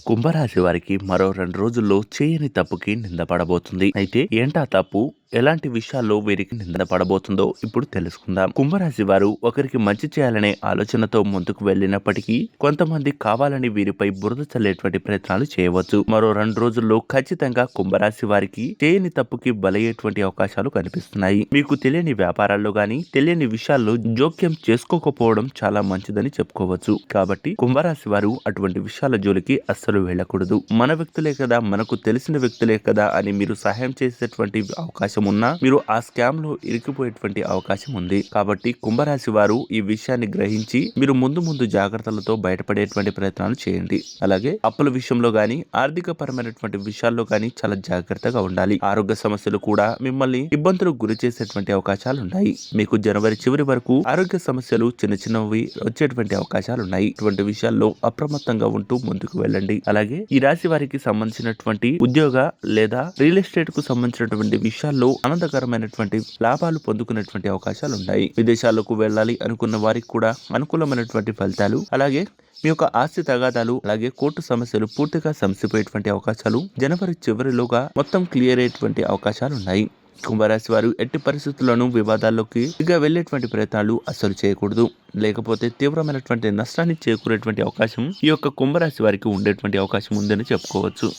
కుంభరాశి వారికి మరో 2 రోజుల్లో చేయని తప్పుకి నింద పడబోతుంది. అయితే ఏంటా తప్పు? ఎలాంటి విషయాల్లో వీరికి నింద పడబోతుందో ఇప్పుడు తెలుసుకుందాం. కుంభరాశి వారు ఒకరికి మంచి చేయాలనే ఆలోచనతో ముందుకు వెళ్ళినప్పటికీ కొంతమంది కావాలని వీరిపై బురద చల్లేటువంటి ప్రయత్నాలు చేయవచ్చు. మరో 2 రోజుల్లో ఖచ్చితంగా కుంభరాశి వారికి చేయని తప్పుకి బలయ్యేటువంటి అవకాశాలు కనిపిస్తున్నాయి. మీకు తెలియని వ్యాపారాల్లో గాని తెలియని విషయాల్లో జోక్యం చేసుకోకపోవడం చాలా మంచిదని చెప్పుకోవచ్చు. కాబట్టి కుంభరాశి వారు అటువంటి విషయాల జోలికి అస్సలు వెళ్ళకూడదు. మన వ్యక్తులే కదా, మనకు తెలిసిన వ్యక్తులే కదా అని మీరు సహాయం చేసేటువంటి అవకాశం ఉన్నా మీరు ఆ స్కామ్ లో ఇరికిపోయేటువంటి అవకాశం ఉంది. కాబట్టి కుంభరాశి వారు ఈ విషయాన్ని గ్రహించి మీరు ముందు జాగ్రత్తలతో బయటపడేటువంటి ప్రయత్నాలు చేయండి. అలాగే అప్పుల విషయంలో గాని ఆర్థిక పరమైనటువంటి విషయాల్లో గాని చాలా జాగ్రత్తగా ఉండాలి. ఆరోగ్య సమస్యలు కూడా మిమ్మల్ని ఇబ్బందులకు గురి చేసేటువంటి అవకాశాలు ఉన్నాయి. మీకు జనవరి చివరి వరకు ఆరోగ్య సమస్యలు చిన్నవి వచ్చేటువంటి అవకాశాలు ఉన్నాయి. ఇటువంటి విషయాల్లో అప్రమత్తంగా ఉంటూ ముందుకు వెళ్ళండి. అలాగే ఈ రాశి వారికి సంబంధించినటువంటి ఉద్యోగ లేదా రియల్ ఎస్టేట్ కు సంబంధించినటువంటి విషయాల్లో ఆనందకరమైనటువంటి లాభాలు పొందుకునేటువంటి అవకాశాలు ఉన్నాయి. విదేశాలకు వెళ్ళాలి అనుకున్న వారికి కూడా అనుకూలమైనటువంటి ఫలితాలు, అలాగే మీ యొక్క ఆస్తి తగాదాలు, అలాగే కోర్టు సమస్యలు పూర్తిగా సమసిపోయేటువంటి అవకాశాలు జనవరి చివరిలోగా మొత్తం క్లియర్ అయ్యేటువంటి అవకాశాలు ఉన్నాయి. కుంభరాశి వారు ఎట్టి పరిస్థితుల్లోనూ వివాదాల్లోకి వెళ్లేటువంటి ప్రయత్నాలు అస్సలు చేయకూడదు. లేకపోతే తీవ్రమైనటువంటి నష్టాన్ని చేకూరేటువంటి అవకాశం ఈ యొక్క కుంభరాశి వారికి ఉండేటువంటి అవకాశం ఉందని చెప్పుకోవచ్చు.